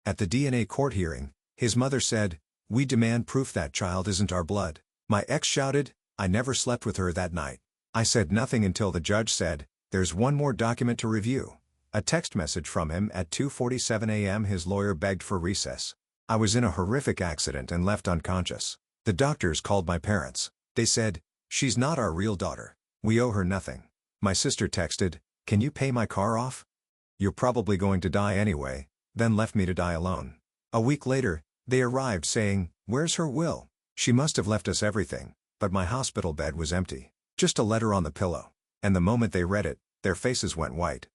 At the DNA court hearing, his mother said, "We demand proof that child isn't our blood." My ex shouted, "I never slept with her that night." I said nothing until the judge said, "There's one more document to review." A text message from him at 2:47 a.m. His lawyer begged for recess. I was in a horrific accident and left unconscious. The doctors called my parents. They said, "She's not our real daughter. We owe her nothing." My sister texted, "Can you pay my car off? You're probably going to die anyway," then left me to die alone. A week later, they arrived saying, "Where's her will? She must have left us everything," but my hospital bed was empty. Just a letter on the pillow. And the moment they read it, their faces went white.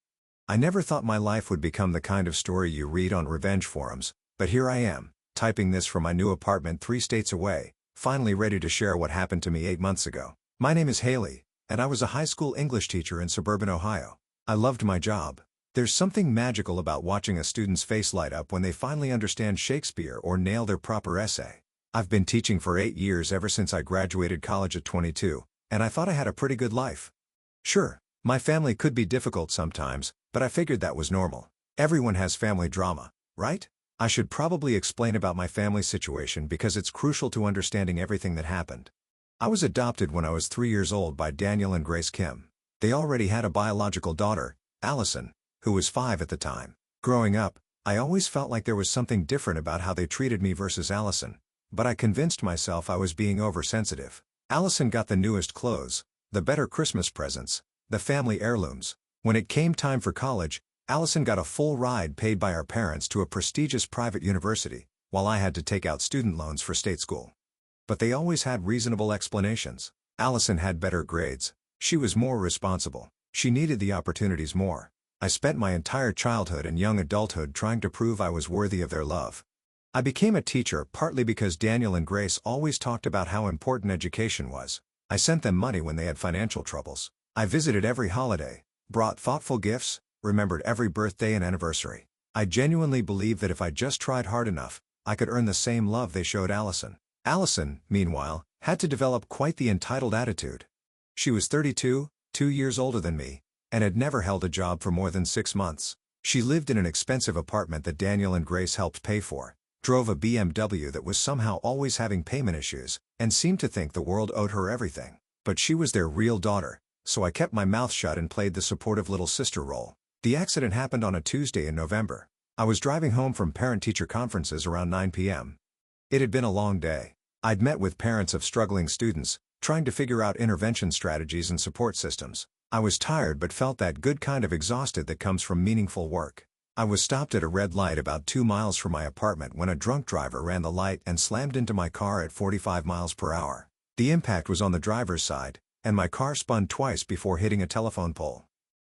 I never thought my life would become the kind of story you read on revenge forums, but here I am, typing this from my new apartment 3 states away, finally ready to share what happened to me 8 months ago. My name is Haley, and I was a high school English teacher in suburban Ohio. I loved my job. There's something magical about watching a student's face light up when they finally understand Shakespeare or nail their proper essay. I've been teaching for 8 years ever since I graduated college at 22, and I thought I had a pretty good life. Sure, my family could be difficult sometimes, but I figured that was normal. Everyone has family drama, right? I should probably explain about my family situation because it's crucial to understanding everything that happened. I was adopted when I was 3 years old by Daniel and Grace Kim. They already had a biological daughter, Allison, who was 5 at the time. Growing up, I always felt like there was something different about how they treated me versus Allison, but I convinced myself I was being oversensitive. Allison got the newest clothes, the better Christmas presents, the family heirlooms. When it came time for college, Allison got a full ride paid by our parents to a prestigious private university, while I had to take out student loans for state school. But they always had reasonable explanations. Allison had better grades. She was more responsible. She needed the opportunities more. I spent my entire childhood and young adulthood trying to prove I was worthy of their love. I became a teacher partly because Daniel and Grace always talked about how important education was. I sent them money when they had financial troubles. I visited every holiday, brought thoughtful gifts, remembered every birthday and anniversary. I genuinely believed that if I just tried hard enough, I could earn the same love they showed Allison. Allison, meanwhile, had to develop quite the entitled attitude. She was 32, 2 years older than me, and had never held a job for more than 6 months. She lived in an expensive apartment that Daniel and Grace helped pay for, drove a BMW that was somehow always having payment issues, and seemed to think the world owed her everything. But she was their real daughter, so I kept my mouth shut and played the supportive little sister role. The accident happened on a Tuesday in November. I was driving home from parent-teacher conferences around 9 p.m. It had been a long day. I'd met with parents of struggling students, trying to figure out intervention strategies and support systems. I was tired but felt that good kind of exhausted that comes from meaningful work. I was stopped at a red light about 2 miles from my apartment when a drunk driver ran the light and slammed into my car at 45 miles per hour. The impact was on the driver's side, and my car spun twice before hitting a telephone pole.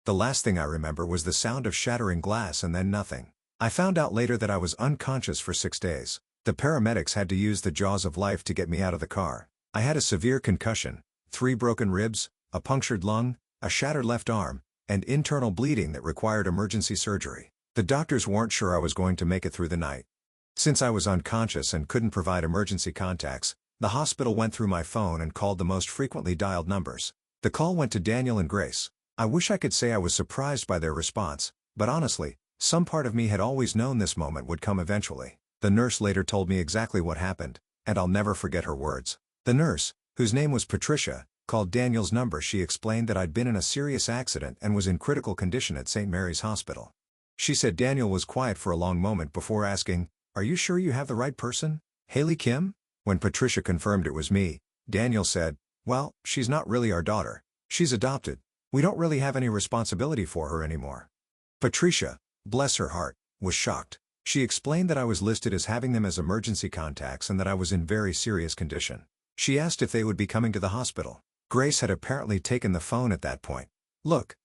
The last thing I remember was the sound of shattering glass and then nothing. I found out later that I was unconscious for 6 days. The paramedics had to use the jaws of life to get me out of the car. I had a severe concussion, 3 broken ribs, a punctured lung, a shattered left arm, and internal bleeding that required emergency surgery. The doctors weren't sure I was going to make it through the night. Since I was unconscious and couldn't provide emergency contacts, the hospital went through my phone and called the most frequently dialed numbers. The call went to Daniel and Grace. I wish I could say I was surprised by their response, but honestly, some part of me had always known this moment would come eventually. The nurse later told me exactly what happened, and I'll never forget her words. The nurse, whose name was Patricia, called Daniel's number. She explained that I'd been in a serious accident and was in critical condition at St. Mary's Hospital. She said Daniel was quiet for a long moment before asking, "Are you sure you have the right person? Haley Kim?" When Patricia confirmed it was me, Daniel said, "Well, she's not really our daughter. She's adopted. We don't really have any responsibility for her anymore." Patricia, bless her heart, was shocked. She explained that I was listed as having them as emergency contacts and that I was in very serious condition. She asked if they would be coming to the hospital. Grace had apparently taken the phone at that point. "Look,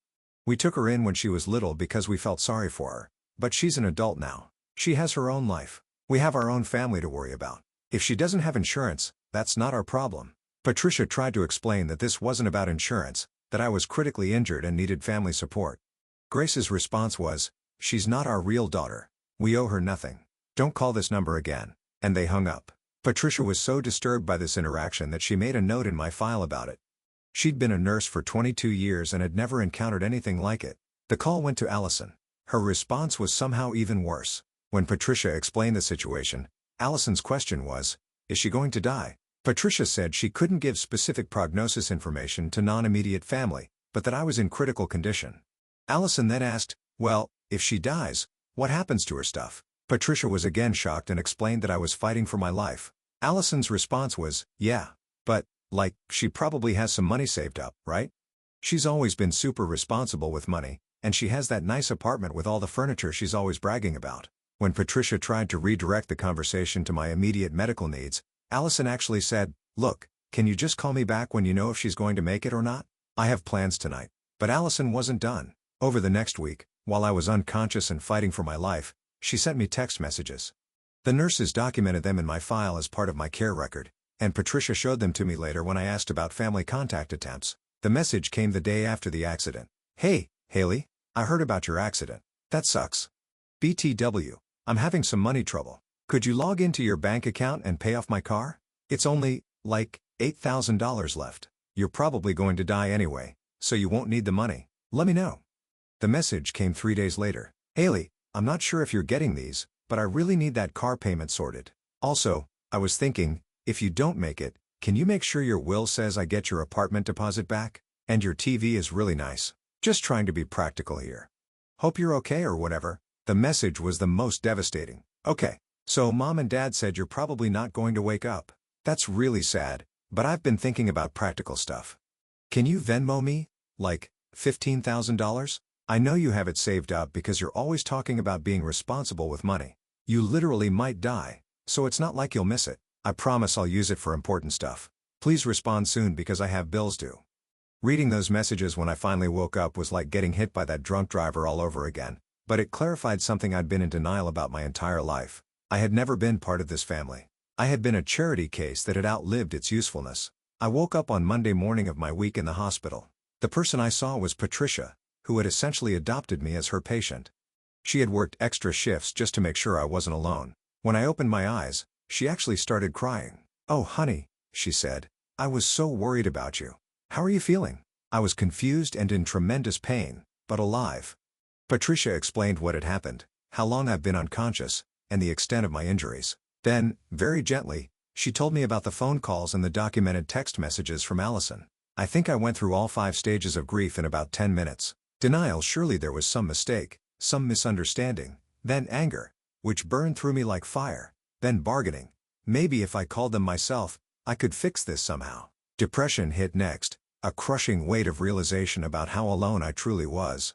we took her in when she was little because we felt sorry for her, but she's an adult now. She has her own life. We have our own family to worry about. If she doesn't have insurance, that's not our problem." Patricia tried to explain that this wasn't about insurance, that I was critically injured and needed family support. Grace's response was, "She's not our real daughter. We owe her nothing. Don't call this number again." And they hung up. Patricia was so disturbed by this interaction that she made a note in my file about it. She'd been a nurse for 22 years and had never encountered anything like it. The call went to Allison. Her response was somehow even worse. When Patricia explained the situation, Allison's question was, "Is she going to die?" Patricia said she couldn't give specific prognosis information to non-immediate family, but that I was in critical condition. Allison then asked, "Well, if she dies, what happens to her stuff?" Patricia was again shocked and explained that I was fighting for my life. Allison's response was, "Yeah. But, like, she probably has some money saved up, right? She's always been super responsible with money, and she has that nice apartment with all the furniture she's always bragging about." When Patricia tried to redirect the conversation to my immediate medical needs, Allison actually said, "Look, can you just call me back when you know if she's going to make it or not? I have plans tonight." But Allison wasn't done. Over the next week, while I was unconscious and fighting for my life, she sent me text messages. The nurses documented them in my file as part of my care record, and Patricia showed them to me later when I asked about family contact attempts. The message came the day after the accident. "Hey, Haley, I heard about your accident. That sucks. BTW, I'm having some money trouble. Could you log into your bank account and pay off my car? It's only, like, $8,000 left. You're probably going to die anyway, so you won't need the money. Let me know." The message came 3 days later. "Haley, I'm not sure if you're getting these, but I really need that car payment sorted. Also, I was thinking, if you don't make it, can you make sure your will says I get your apartment deposit back? And your TV is really nice. Just trying to be practical here. Hope you're okay," or whatever. The message was the most devastating. Okay, so Mom and Dad said you're probably not going to wake up. That's really sad, but I've been thinking about practical stuff. Can you Venmo me, like, $15,000? I know you have it saved up because you're always talking about being responsible with money. You literally might die, so it's not like you'll miss it. I promise I'll use it for important stuff. Please respond soon because I have bills due." Reading those messages when I finally woke up was like getting hit by that drunk driver all over again, but it clarified something I'd been in denial about my entire life. I had never been part of this family. I had been a charity case that had outlived its usefulness. I woke up on Monday morning of my week in the hospital. The person I saw was Patricia, who had essentially adopted me as her patient. She had worked extra shifts just to make sure I wasn't alone. When I opened my eyes, she actually started crying. "Oh honey," she said, "I was so worried about you. How are you feeling?" I was confused and in tremendous pain, but alive. Patricia explained what had happened, how long I've been unconscious, and the extent of my injuries. Then, very gently, she told me about the phone calls and the documented text messages from Allison. I think I went through all 5 stages of grief in about 10 minutes. Denial, surely there was some mistake, some misunderstanding, then anger, which burned through me like fire, then bargaining. Maybe if I called them myself, I could fix this somehow. Depression hit next, a crushing weight of realization about how alone I truly was.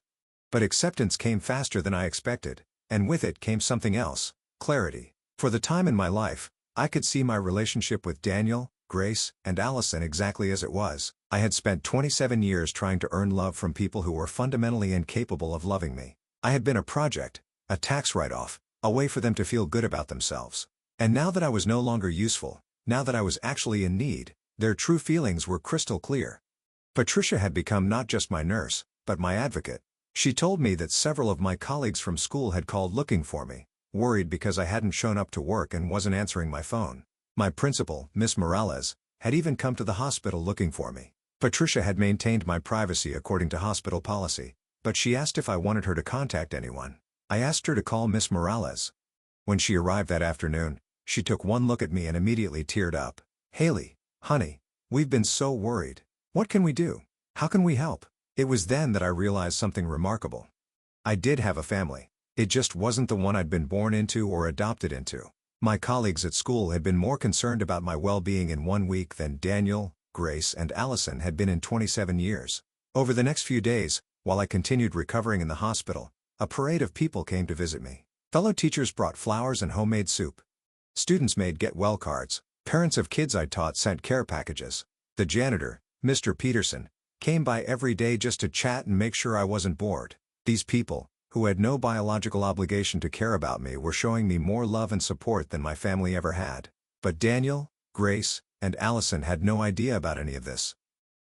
But acceptance came faster than I expected, and with it came something else, clarity. For the time in my life, I could see my relationship with Daniel, Grace, and Allison exactly as it was. I had spent 27 years trying to earn love from people who were fundamentally incapable of loving me. I had been a project, a tax write-off, a way for them to feel good about themselves. And now that I was no longer useful, now that I was actually in need, their true feelings were crystal clear. Patricia had become not just my nurse, but my advocate. She told me that several of my colleagues from school had called looking for me, worried because I hadn't shown up to work and wasn't answering my phone. My principal, Miss Morales, had even come to the hospital looking for me. Patricia had maintained my privacy according to hospital policy, but she asked if I wanted her to contact anyone. I asked her to call Miss Morales. When she arrived that afternoon, she took one look at me and immediately teared up. "Haley, honey, we've been so worried. What can we do? How can we help?" It was then that I realized something remarkable. I did have a family. It just wasn't the one I'd been born into or adopted into. My colleagues at school had been more concerned about my well-being in 1 week than Daniel, Grace, and Allison had been in 27 years. Over the next few days, while I continued recovering in the hospital, a parade of people came to visit me. Fellow teachers brought flowers and homemade soup. Students made get-well cards. Parents of kids I'd taught sent care packages. The janitor, Mr. Peterson, came by every day just to chat and make sure I wasn't bored. These people, who had no biological obligation to care about me, were showing me more love and support than my family ever had. But Daniel, Grace, and Allison had no idea about any of this.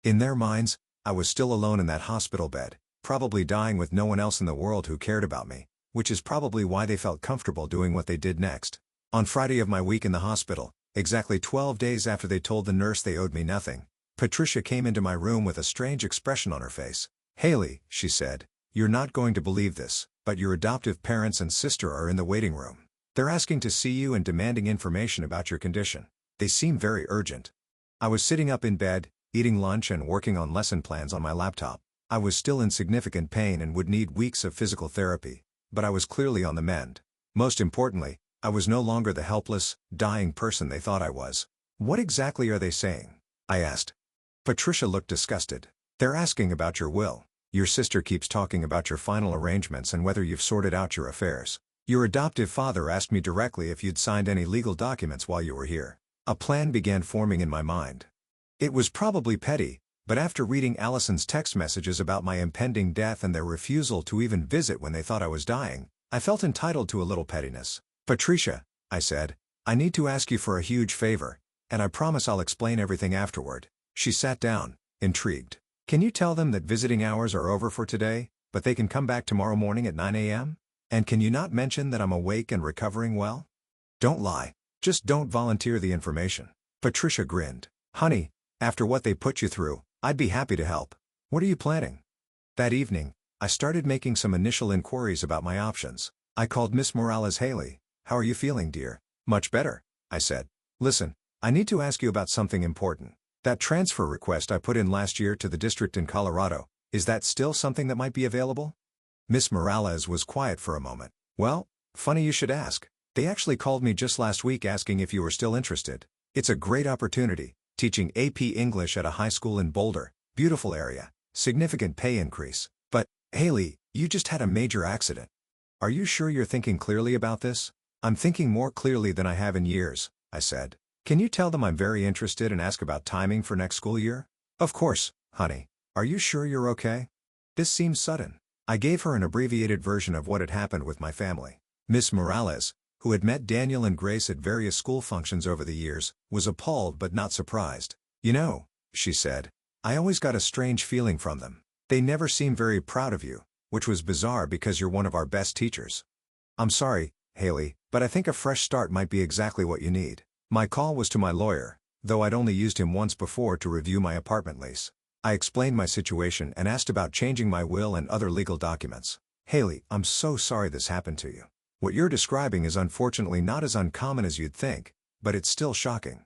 In their minds, I was still alone in that hospital bed, probably dying with no one else in the world who cared about me, which is probably why they felt comfortable doing what they did next. On Friday of my week in the hospital, exactly 12 days after they told the nurse they owed me nothing, Patricia came into my room with a strange expression on her face. "Haley," she said, "you're not going to believe this, but your adoptive parents and sister are in the waiting room. They're asking to see you and demanding information about your condition. They seem very urgent." I was sitting up in bed, eating lunch and working on lesson plans on my laptop. I was still in significant pain and would need weeks of physical therapy, but I was clearly on the mend. Most importantly, I was no longer the helpless, dying person they thought I was. "What exactly are they saying?" I asked. Patricia looked disgusted. "They're asking about your will. Your sister keeps talking about your final arrangements and whether you've sorted out your affairs. Your adoptive father asked me directly if you'd signed any legal documents while you were here." A plan began forming in my mind. It was probably petty, but after reading Allison's text messages about my impending death and their refusal to even visit when they thought I was dying, I felt entitled to a little pettiness. "Patricia," I said, "I need to ask you for a huge favor, and I promise I'll explain everything afterward." She sat down, intrigued. "Can you tell them that visiting hours are over for today, but they can come back tomorrow morning at 9 a.m.? And can you not mention that I'm awake and recovering well? Don't lie. Just don't volunteer the information." Patricia grinned. "Honey, after what they put you through, I'd be happy to help. What are you planning?" That evening, I started making some initial inquiries about my options. I called Miss Morales. "Haley, how are you feeling, dear?" "Much better," I said. "Listen, I need to ask you about something important. That transfer request I put in last year to the district in Colorado, is that still something that might be available?" Miss Morales was quiet for a moment. "Well, funny you should ask. They actually called me just last week asking if you were still interested. It's a great opportunity, teaching AP English at a high school in Boulder, beautiful area, significant pay increase. But, Haley, you just had a major accident. Are you sure you're thinking clearly about this?" "I'm thinking more clearly than I have in years," I said. "Can you tell them I'm very interested and ask about timing for next school year?" "Of course, honey. Are you sure you're okay?" This seems sudden. I gave her an abbreviated version of what had happened with my family. Miss Morales, who had met Daniel and Grace at various school functions over the years, was appalled but not surprised. "You know," she said, "I always got a strange feeling from them. They never seem very proud of you, which was bizarre because you're one of our best teachers." "I'm sorry, Haley, but I think a fresh start might be exactly what you need." My call was to my lawyer, though I'd only used him once before to review my apartment lease. I explained my situation and asked about changing my will and other legal documents. "Haley, I'm so sorry this happened to you. What you're describing is unfortunately not as uncommon as you'd think, but it's still shocking.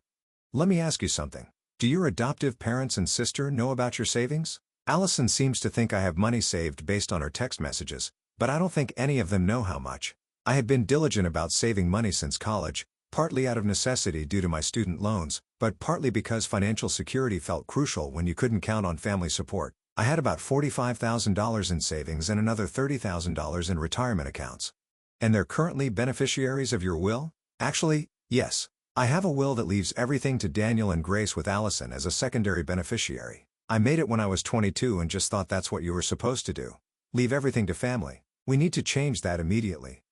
Let me ask you something. Do your adoptive parents and sister know about your savings?" Allison seems to think I have money saved based on her text messages, but I don't think any of them know how much. I had been diligent about saving money since college, partly out of necessity due to my student loans, but partly because financial security felt crucial when you couldn't count on family support. I had about $45,000 in savings and another $30,000 in retirement accounts. "And they're currently beneficiaries of your will?" "Actually, yes. I have a will that leaves everything to Daniel and Grace with Allison as a secondary beneficiary. I made it when I was 22 and just thought that's what you were supposed to do. Leave everything to family. We need to change that immediately."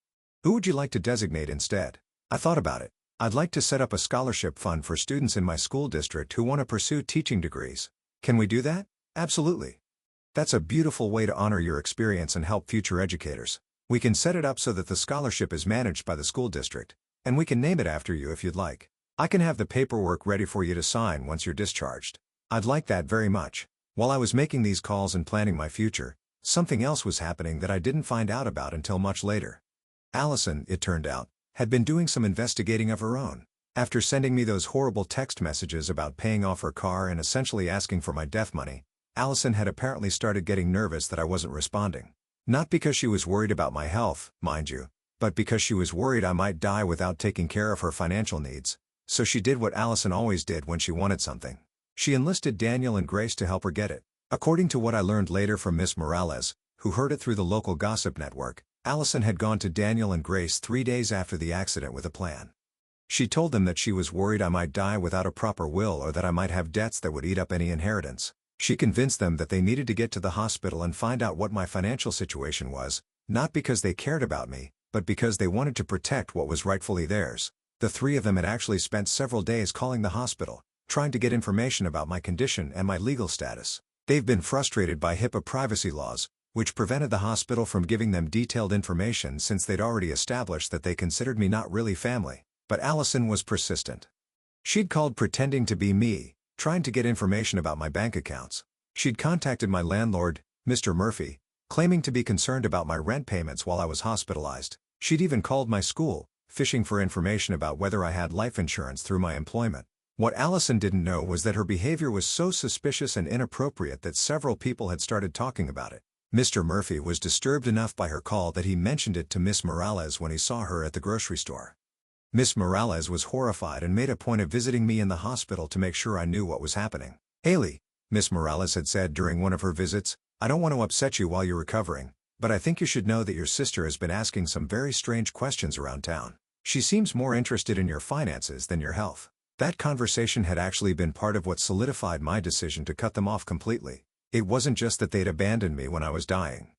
"Who would you like to designate instead?" I thought about it. "I'd like to set up a scholarship fund for students in my school district who want to pursue teaching degrees. Can we do that?" "Absolutely. That's a beautiful way to honor your experience and help future educators. We can set it up so that the scholarship is managed by the school district, and we can name it after you if you'd like. I can have the paperwork ready for you to sign once you're discharged." I'd like that very much. While I was making these calls and planning my future, something else was happening that I didn't find out about until much later. Allison, it turned out, had been doing some investigating of her own. After sending me those horrible text messages about paying off her car and essentially asking for my death money, Allison had apparently started getting nervous that I wasn't responding. Not because she was worried about my health, mind you, but because she was worried I might die without taking care of her financial needs. So she did what Allison always did when she wanted something. She enlisted Daniel and Grace to help her get it. According to what I learned later from Miss Morales, who heard it through the local gossip network, Allison had gone to Daniel and Grace 3 days after the accident with a plan. She told them that she was worried I might die without a proper will or that I might have debts that would eat up any inheritance. She convinced them that they needed to get to the hospital and find out what my financial situation was, not because they cared about me, but because they wanted to protect what was rightfully theirs. The 3 of them had actually spent several days calling the hospital, trying to get information about my condition and my legal status. They've been frustrated by HIPAA privacy laws, which prevented the hospital from giving them detailed information since they'd already established that they considered me not really family. But Allison was persistent. She'd called pretending to be me, trying to get information about my bank accounts. She'd contacted my landlord, Mr. Murphy, claiming to be concerned about my rent payments while I was hospitalized. She'd even called my school, fishing for information about whether I had life insurance through my employment. What Allison didn't know was that her behavior was so suspicious and inappropriate that several people had started talking about it. Mr. Murphy was disturbed enough by her call that he mentioned it to Miss Morales when he saw her at the grocery store. Miss Morales was horrified and made a point of visiting me in the hospital to make sure I knew what was happening. "Haley," Miss Morales had said during one of her visits, "I don't want to upset you while you're recovering, but I think you should know that your sister has been asking some very strange questions around town. She seems more interested in your finances than your health." That conversation had actually been part of what solidified my decision to cut them off completely. It wasn't just that they'd abandoned me when I was dying.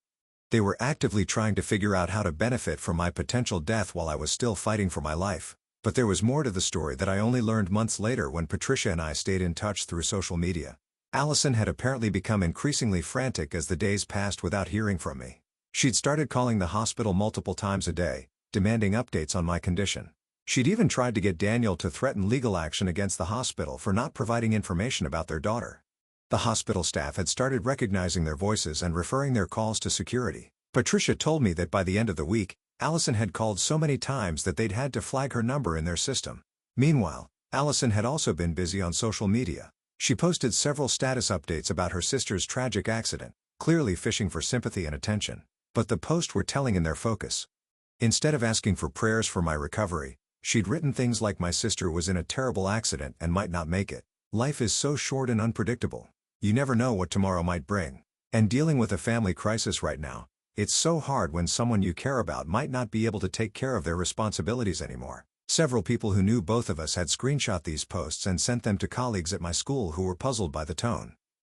They were actively trying to figure out how to benefit from my potential death while I was still fighting for my life. But there was more to the story that I only learned months later when Patricia and I stayed in touch through social media. Allison had apparently become increasingly frantic as the days passed without hearing from me. She'd started calling the hospital multiple times a day, demanding updates on my condition. She'd even tried to get Daniel to threaten legal action against the hospital for not providing information about their daughter. The hospital staff had started recognizing their voices and referring their calls to security. Patricia told me that by the end of the week, Allison had called so many times that they'd had to flag her number in their system. Meanwhile, Allison had also been busy on social media. She posted several status updates about her sister's tragic accident, clearly fishing for sympathy and attention. But the posts were telling in their focus. Instead of asking for prayers for my recovery, she'd written things like my sister was in a terrible accident and might not make it. Life is so short and unpredictable. You never know what tomorrow might bring. And dealing with a family crisis right now, it's so hard when someone you care about might not be able to take care of their responsibilities anymore. Several people who knew both of us had screenshot these posts and sent them to colleagues at my school who were puzzled by the tone.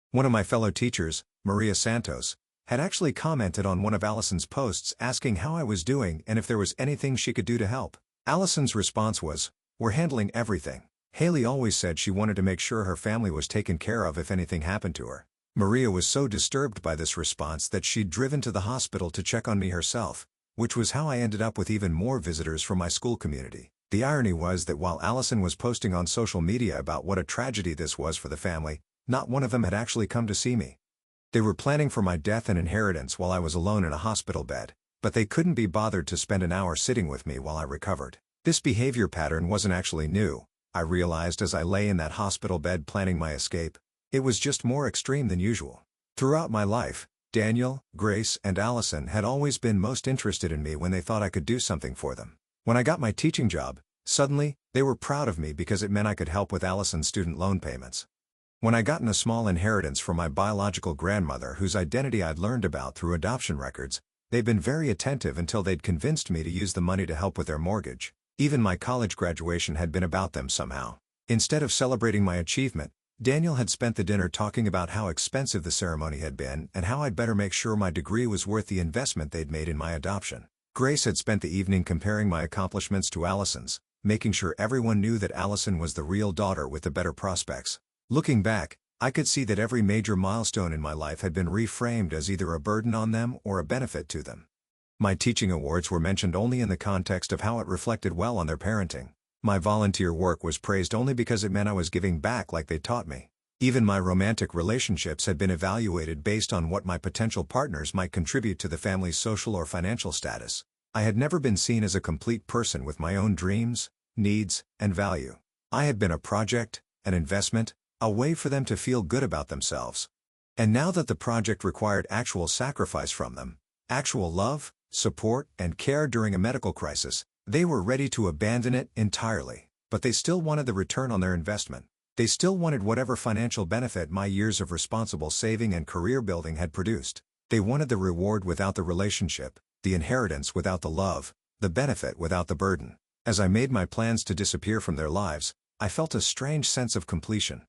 One of my fellow teachers, Maria Santos, had actually commented on one of Allison's posts asking how I was doing and if there was anything she could do to help. Allison's response was, "We're handling everything." Haley always said she wanted to make sure her family was taken care of if anything happened to her. Maria was so disturbed by this response that she'd driven to the hospital to check on me herself, which was how I ended up with even more visitors from my school community. The irony was that while Allison was posting on social media about what a tragedy this was for the family, not one of them had actually come to see me. They were planning for my death and inheritance while I was alone in a hospital bed, but they couldn't be bothered to spend an hour sitting with me while I recovered. This behavior pattern wasn't actually new, I realized as I lay in that hospital bed planning my escape. It was just more extreme than usual. Throughout my life, Daniel, Grace, and Allison had always been most interested in me when they thought I could do something for them. When I got my teaching job, suddenly, they were proud of me because it meant I could help with Allison's student loan payments. When I gotten a small inheritance from my biological grandmother whose identity I'd learned about through adoption records, they'd been very attentive until they'd convinced me to use the money to help with their mortgage. Even my college graduation had been about them somehow. Instead of celebrating my achievement, Daniel had spent the dinner talking about how expensive the ceremony had been and how I'd better make sure my degree was worth the investment they'd made in my adoption. Grace had spent the evening comparing my accomplishments to Allison's, making sure everyone knew that Allison was the real daughter with the better prospects. Looking back, I could see that every major milestone in my life had been reframed as either a burden on them or a benefit to them. My teaching awards were mentioned only in the context of how it reflected well on their parenting. My volunteer work was praised only because it meant I was giving back like they taught me. Even my romantic relationships had been evaluated based on what my potential partners might contribute to the family's social or financial status. I had never been seen as a complete person with my own dreams, needs, and value. I had been a project, an investment, a way for them to feel good about themselves. And now that the project required actual sacrifice from them, actual love, support, and care during a medical crisis, they were ready to abandon it entirely. But they still wanted the return on their investment. They still wanted whatever financial benefit my years of responsible saving and career building had produced. They wanted the reward without the relationship, the inheritance without the love, the benefit without the burden. As I made my plans to disappear from their lives, I felt a strange sense of completion.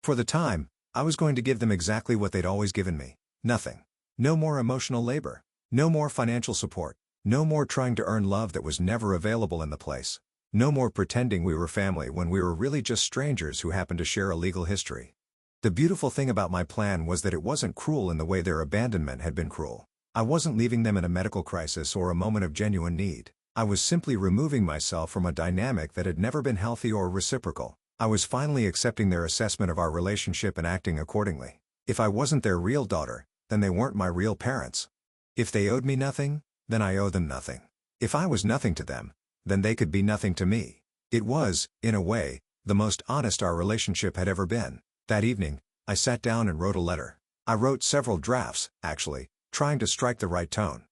For the time, I was going to give them exactly what they'd always given me. Nothing. No more emotional labor. No more financial support. No more trying to earn love that was never available in the place. No more pretending we were family when we were really just strangers who happened to share a legal history. The beautiful thing about my plan was that it wasn't cruel in the way their abandonment had been cruel. I wasn't leaving them in a medical crisis or a moment of genuine need. I was simply removing myself from a dynamic that had never been healthy or reciprocal. I was finally accepting their assessment of our relationship and acting accordingly. If I wasn't their real daughter, then they weren't my real parents. If they owed me nothing, then I owe them nothing. If I was nothing to them, then they could be nothing to me. It was, in a way, the most honest our relationship had ever been. That evening, I sat down and wrote a letter. I wrote several drafts, actually, trying to strike the right tone.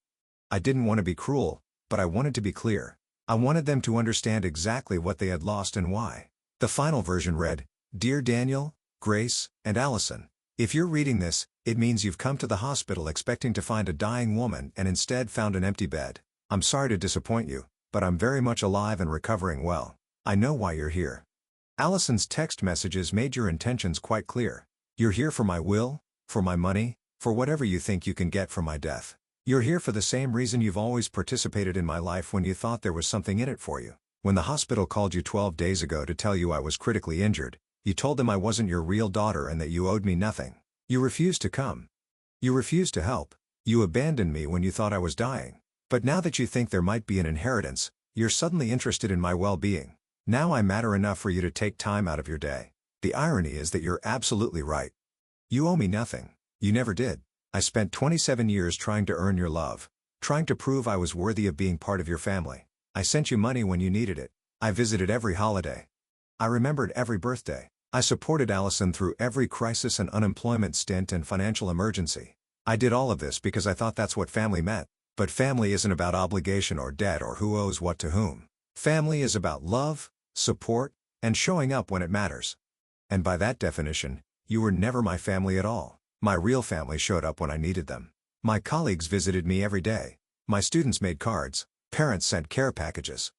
I didn't want to be cruel, but I wanted to be clear. I wanted them to understand exactly what they had lost and why. The final version read, "Dear Daniel, Grace, and Allison, if you're reading this, it means you've come to the hospital expecting to find a dying woman and instead found an empty bed. I'm sorry to disappoint you, but I'm very much alive and recovering well. I know why you're here." Allison's text messages made your intentions quite clear. You're here for my will, for my money, for whatever you think you can get from my death. You're here for the same reason you've always participated in my life when you thought there was something in it for you. When the hospital called you 12 days ago to tell you I was critically injured, you told them I wasn't your real daughter and that you owed me nothing. You refused to come. You refused to help. You abandoned me when you thought I was dying. But now that you think there might be an inheritance, you're suddenly interested in my well-being. Now I matter enough for you to take time out of your day. The irony is that you're absolutely right. You owe me nothing. You never did. I spent 27 years trying to earn your love, trying to prove I was worthy of being part of your family. I sent you money when you needed it. I visited every holiday. I remembered every birthday. I supported Allison through every crisis and unemployment stint and financial emergency. I did all of this because I thought that's what family meant. But family isn't about obligation or debt or who owes what to whom. Family is about love, support, and showing up when it matters. And by that definition, you were never my family at all. My real family showed up when I needed them. My colleagues visited me every day. My students made cards. Parents sent care packages.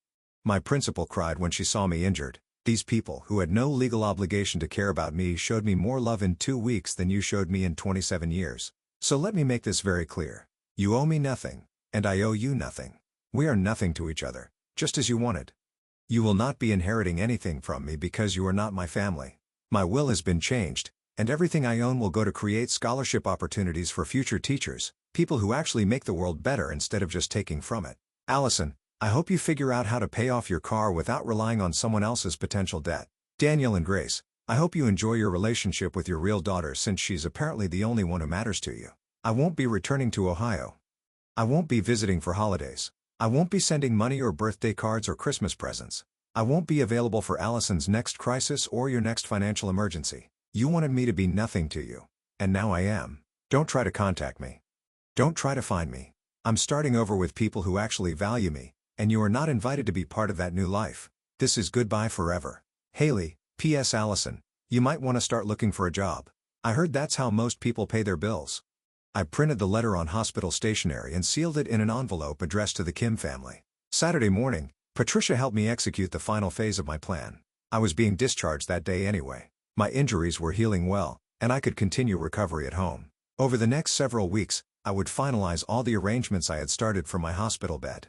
My principal cried when she saw me injured. These people who had no legal obligation to care about me showed me more love in 2 weeks than you showed me in 27 years. So let me make this very clear. You owe me nothing, and I owe you nothing. We are nothing to each other, just as you wanted. You will not be inheriting anything from me because you are not my family. My will has been changed, and everything I own will go to create scholarship opportunities for future teachers, people who actually make the world better instead of just taking from it. Allison, I hope you figure out how to pay off your car without relying on someone else's potential debt. Daniel and Grace, I hope you enjoy your relationship with your real daughter since she's apparently the only one who matters to you. I won't be returning to Ohio. I won't be visiting for holidays. I won't be sending money or birthday cards or Christmas presents. I won't be available for Allison's next crisis or your next financial emergency. You wanted me to be nothing to you. And now I am. Don't try to contact me. Don't try to find me. I'm starting over with people who actually value me, and you are not invited to be part of that new life. This is goodbye forever. Haley, P.S. Allison, you might want to start looking for a job. I heard that's how most people pay their bills. I printed the letter on hospital stationery and sealed it in an envelope addressed to the Kim family. Saturday morning, Patricia helped me execute the final phase of my plan. I was being discharged that day anyway. My injuries were healing well, and I could continue recovery at home. Over the next several weeks, I would finalize all the arrangements I had started for my hospital bed.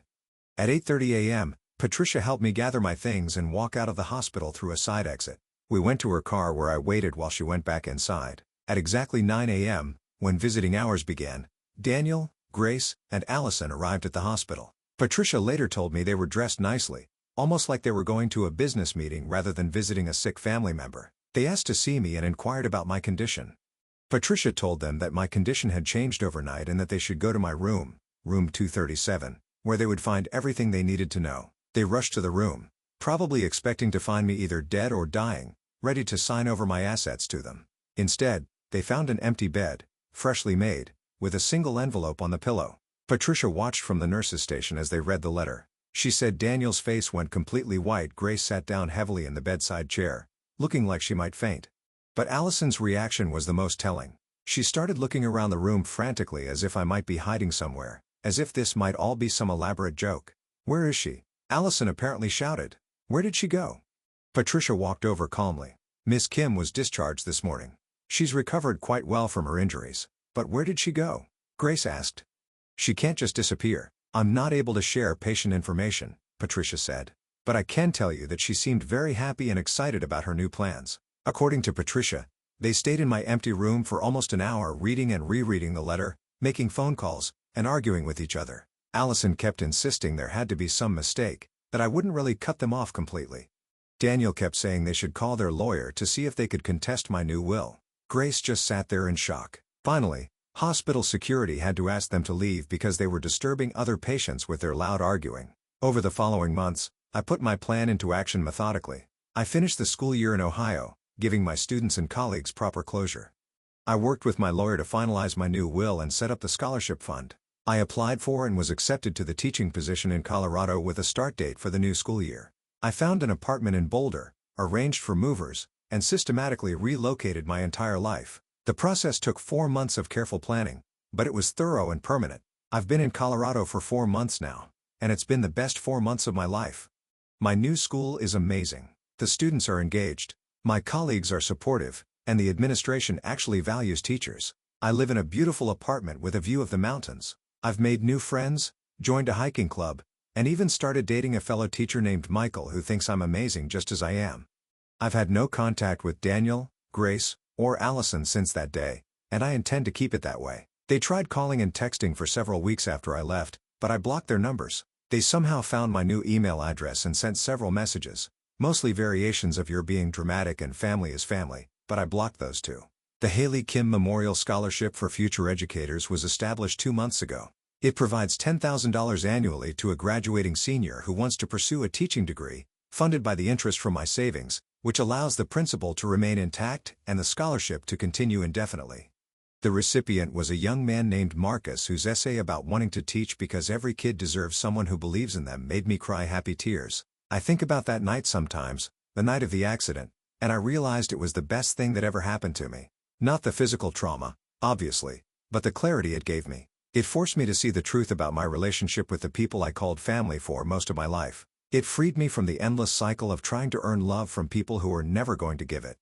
At 8:30 a.m., Patricia helped me gather my things and walk out of the hospital through a side exit. We went to her car where I waited while she went back inside. At exactly 9 a.m., when visiting hours began, Daniel, Grace, and Allison arrived at the hospital. Patricia later told me they were dressed nicely, almost like they were going to a business meeting rather than visiting a sick family member. They asked to see me and inquired about my condition. Patricia told them that my condition had changed overnight and that they should go to my room, room 237, where they would find everything they needed to know. They rushed to the room, probably expecting to find me either dead or dying, ready to sign over my assets to them. Instead, they found an empty bed, freshly made, with a single envelope on the pillow. Patricia watched from the nurse's station as they read the letter. She said Daniel's face went completely white. Grace sat down heavily in the bedside chair, looking like she might faint. But Allison's reaction was the most telling. She started looking around the room frantically as if I might be hiding somewhere, as if this might all be some elaborate joke. "Where is she?" Allison apparently shouted. "Where did she go?" Patricia walked over calmly. "Miss Kim was discharged this morning. She's recovered quite well from her injuries. But where did she go?" Grace asked. "She can't just disappear. I'm not able to share patient information," Patricia said. "But I can tell you that she seemed very happy and excited about her new plans." According to Patricia, they stayed in my empty room for almost an hour reading and rereading the letter, making phone calls, and arguing with each other. Allison kept insisting there had to be some mistake, that I wouldn't really cut them off completely. Daniel kept saying they should call their lawyer to see if they could contest my new will. Grace just sat there in shock. Finally, Hospital security had to ask them to leave because they were disturbing other patients with their loud arguing. Over the following months, I put my plan into action methodically. I finished the school year in Ohio, giving my students and colleagues proper closure. I worked with my lawyer to finalize my new will and set up the scholarship fund. I applied for and was accepted to the teaching position in Colorado with a start date for the new school year. I found an apartment in Boulder, arranged for movers, and systematically relocated my entire life. The process took 4 months of careful planning, but it was thorough and permanent. I've been in Colorado for 4 months now, and it's been the best 4 months of my life. My new school is amazing. The students are engaged, my colleagues are supportive, and the administration actually values teachers. I live in a beautiful apartment with a view of the mountains. I've made new friends, joined a hiking club, and even started dating a fellow teacher named Michael who thinks I'm amazing just as I am. I've had no contact with Daniel, Grace, or Allison since that day, and I intend to keep it that way. They tried calling and texting for several weeks after I left, but I blocked their numbers. They somehow found my new email address and sent several messages, mostly variations of "you're being dramatic" and "family is family," but I blocked those too. The Haley Kim Memorial Scholarship for Future Educators was established 2 months ago. It provides $10,000 annually to a graduating senior who wants to pursue a teaching degree, funded by the interest from my savings, which allows the principal to remain intact and the scholarship to continue indefinitely. The recipient was a young man named Marcus whose essay about wanting to teach because every kid deserves someone who believes in them made me cry happy tears. I think about that night sometimes, the night of the accident, and I realized it was the best thing that ever happened to me. Not the physical trauma, obviously, but the clarity it gave me. It forced me to see the truth about my relationship with the people I called family for most of my life. It freed me from the endless cycle of trying to earn love from people who are never going to give it.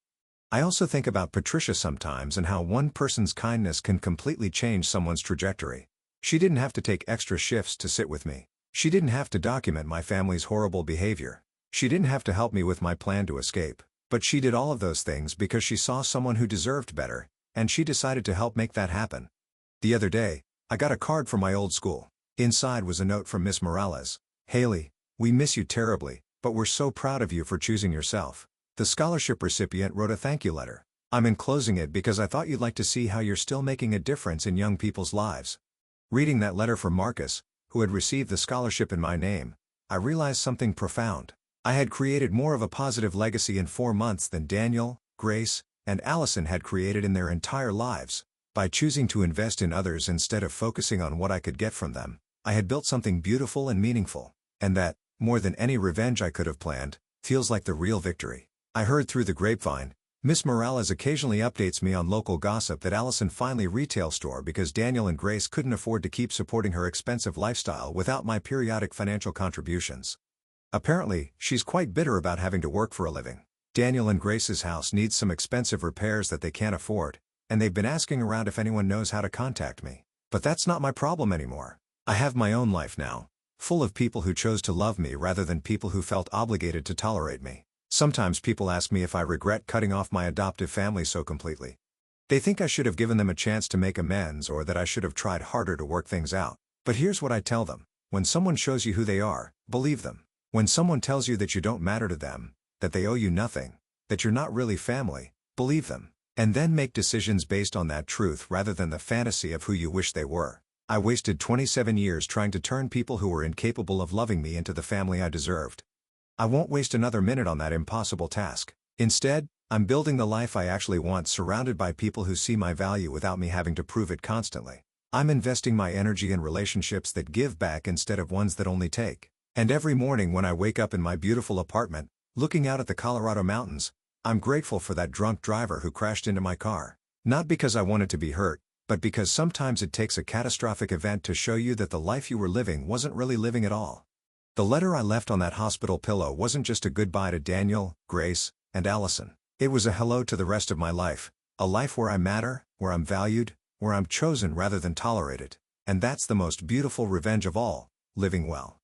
I also think about Patricia sometimes and how one person's kindness can completely change someone's trajectory. She didn't have to take extra shifts to sit with me. She didn't have to document my family's horrible behavior. She didn't have to help me with my plan to escape. But she did all of those things because she saw someone who deserved better, and she decided to help make that happen. The other day, I got a card from my old school. Inside was a note from Miss Morales. "Haley, we miss you terribly, but we're so proud of you for choosing yourself." The scholarship recipient wrote a thank you letter. I'm enclosing it because I thought you'd like to see how you're still making a difference in young people's lives. Reading that letter from Marcus, who had received the scholarship in my name, I realized something profound. I had created more of a positive legacy in 4 months than Daniel, Grace, and Allison had created in their entire lives. By choosing to invest in others instead of focusing on what I could get from them, I had built something beautiful and meaningful, and that, more than any revenge I could have planned, feels like the real victory. I heard through the grapevine, Miss Morales occasionally updates me on local gossip that Allison finally retail store because Daniel and Grace couldn't afford to keep supporting her expensive lifestyle without my periodic financial contributions. Apparently, she's quite bitter about having to work for a living. Daniel and Grace's house needs some expensive repairs that they can't afford, and they've been asking around if anyone knows how to contact me. But that's not my problem anymore. I have my own life now, full of people who chose to love me rather than people who felt obligated to tolerate me. Sometimes people ask me if I regret cutting off my adoptive family so completely. They think I should have given them a chance to make amends or that I should have tried harder to work things out. But here's what I tell them. When someone shows you who they are, believe them. When someone tells you that you don't matter to them, that they owe you nothing, that you're not really family, believe them. And then make decisions based on that truth rather than the fantasy of who you wish they were. I wasted 27 years trying to turn people who were incapable of loving me into the family I deserved. I won't waste another minute on that impossible task. Instead, I'm building the life I actually want, surrounded by people who see my value without me having to prove it constantly. I'm investing my energy in relationships that give back instead of ones that only take. And every morning when I wake up in my beautiful apartment, looking out at the Colorado mountains, I'm grateful for that drunk driver who crashed into my car. Not because I wanted to be hurt, but because sometimes it takes a catastrophic event to show you that the life you were living wasn't really living at all. The letter I left on that hospital pillow wasn't just a goodbye to Daniel, Grace, and Allison. It was a hello to the rest of my life, a life where I matter, where I'm valued, where I'm chosen rather than tolerated. And that's the most beautiful revenge of all, living well.